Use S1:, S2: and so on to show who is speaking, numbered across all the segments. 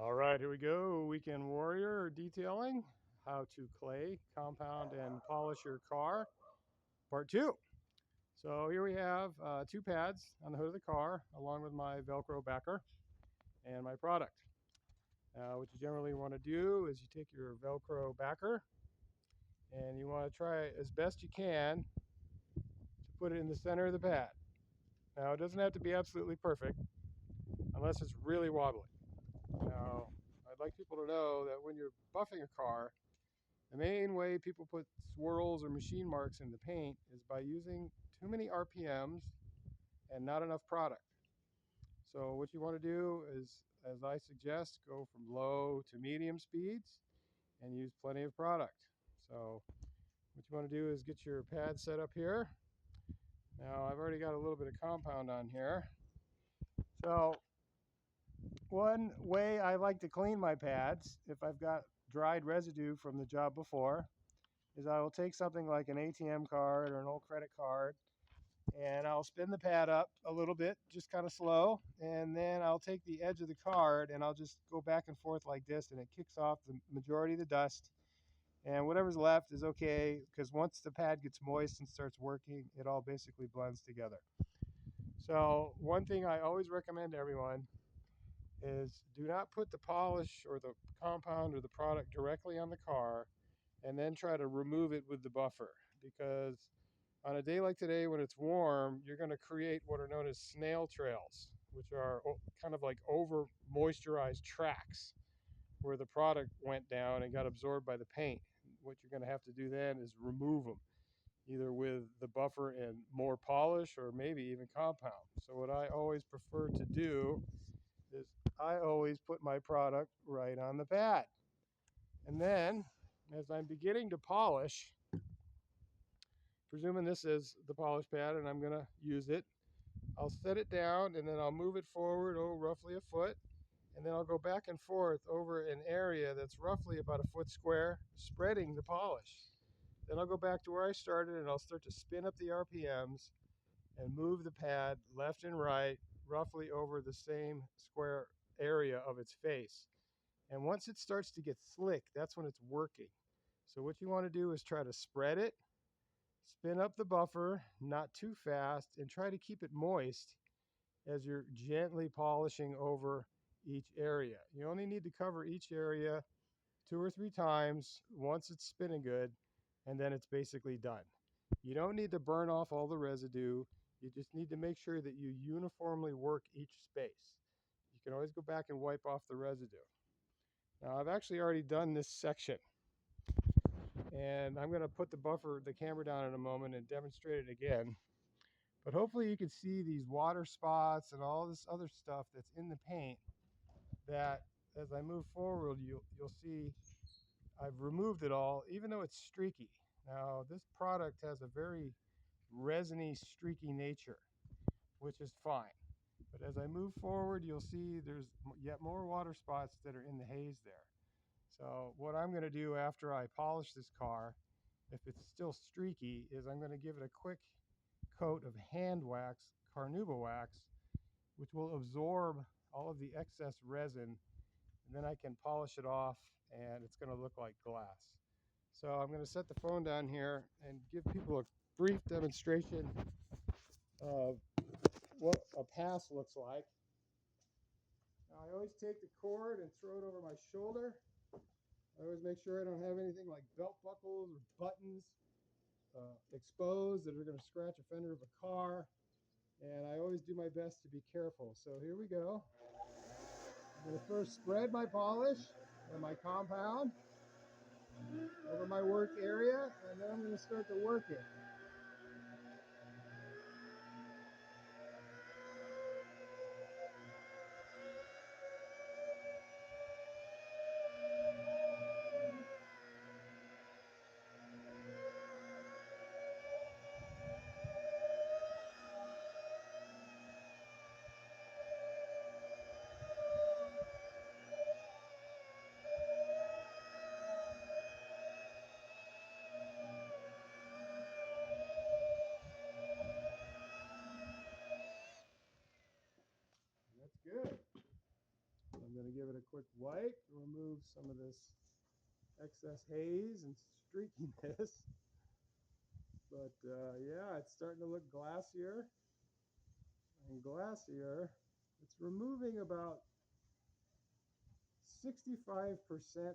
S1: All right, here we go. Weekend Warrior detailing how to clay, compound, and polish your car, part two. So here we have two pads on the hood of the car, along with my Velcro backer and my product. What you generally want to do is you take your Velcro backer and you want to try as best you can to put it in the center of the pad. Now, it doesn't have to be absolutely perfect unless it's really wobbly. Now, I'd like people to know that when you're buffing a car, the main way people put swirls or machine marks in the paint is by using too many RPMs and not enough product. So what you want to do is, as I suggest, go from low to medium speeds and use plenty of product. So what you want to do is get your pad set up here. Now I've already got a little bit of compound on here. So one way I like to clean my pads, if I've got dried residue from the job before, is I will take something like an ATM card or an old credit card, and I'll spin the pad up a little bit, just kind of slow, and then I'll take the edge of the card and I'll just go back and forth like this, and it kicks off the majority of the dust, and whatever's left is okay, because once the pad gets moist and starts working, it all basically blends together. So one thing I always recommend to everyone is do not put the polish or the compound or the product directly on the car and then try to remove it with the buffer, because on a day like today when it's warm, you're going to create what are known as snail trails, which are kind of like over moisturized tracks where the product went down and got absorbed by the paint. What you're going to have to do then is remove them, either with the buffer and more polish or maybe even compound. So what I always prefer to do is I always put my product right on the pad. And then as I'm beginning to polish, presuming this is the polish pad and I'm going to use it, I'll set it down and then I'll move it forward, roughly a foot, and then I'll go back and forth over an area that's roughly about a foot square, spreading the polish. Then I'll go back to where I started and I'll start to spin up the RPMs and move the pad left and right, roughly over the same square area of its face. And once it starts to get slick, that's when it's working. So what you want to do is try to spread it, spin up the buffer, not too fast, and try to keep it moist as you're gently polishing over each area. You only need to cover each area 2 or 3 times once it's spinning good, and then it's basically done. You don't need to burn off all the residue. You just need to make sure that you uniformly work each space. You can always go back and wipe off the residue. Now, I've actually already done this section, and I'm going to put the camera down in a moment and demonstrate it again. But hopefully you can see these water spots and all this other stuff that's in the paint that as I move forward, you'll see I've removed it all, even though it's streaky. Now, this product has a very resiny, streaky nature, which is fine. But as I move forward, you'll see there's yet more water spots that are in the haze there. So what I'm going to do after I polish this car, if it's still streaky, is I'm going to give it a quick coat of hand wax, carnauba wax, which will absorb all of the excess resin, and then I can polish it off and it's going to look like glass. So I'm going to set the phone down here and give people a brief demonstration of what a pass looks like. Now I always take the cord and throw it over my shoulder. I always make sure I don't have anything like belt buckles or buttons exposed that are going to scratch a fender of a car. And I always do my best to be careful. So here we go. I'm going to first spread my polish and my compound over my work area, and then I'm going to start to work it. give it a quick wipe, remove some of this excess haze and streakiness. But yeah, it's starting to look glassier and glassier. It's removing about 65%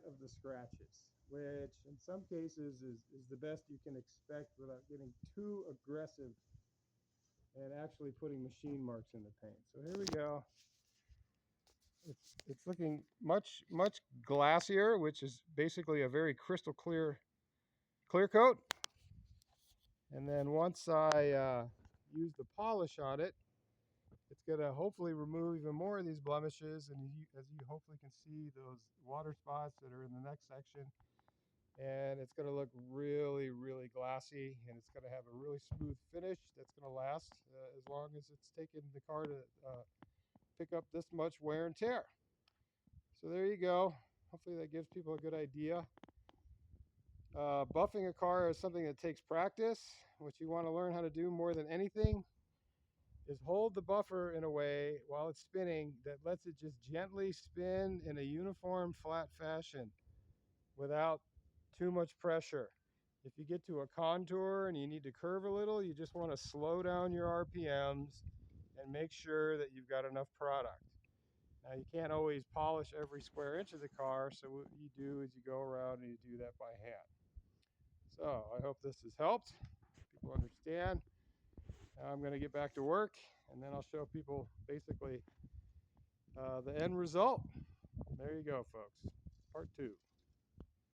S1: of the scratches, which in some cases is the best you can expect without getting too aggressive and actually putting machine marks in the paint. So here we go. It's looking much glassier, which is basically a very crystal clear coat. And then once I use the polish on it, it's going to hopefully remove even more of these blemishes. And as you hopefully can see, those water spots that are in the next section. And it's going to look really glassy, and it's going to have a really smooth finish that's going to last as long as it's taken the car to pick up this much wear and tear. So there you go. Hopefully that gives people a good idea. Buffing a car is something that takes practice. What you want to learn how to do more than anything is hold the buffer in a way while it's spinning that lets it just gently spin in a uniform flat fashion without too much pressure. If you get to a contour and you need to curve a little, you just want to slow down your RPMs and make sure that you've got enough product. Now you can't always polish every square inch of the car, so what you do is you go around and you do that by hand. So I hope this has helped. People understand. Now I'm going to get back to work, and then I'll show people basically the end result. There you go, folks. Part 2.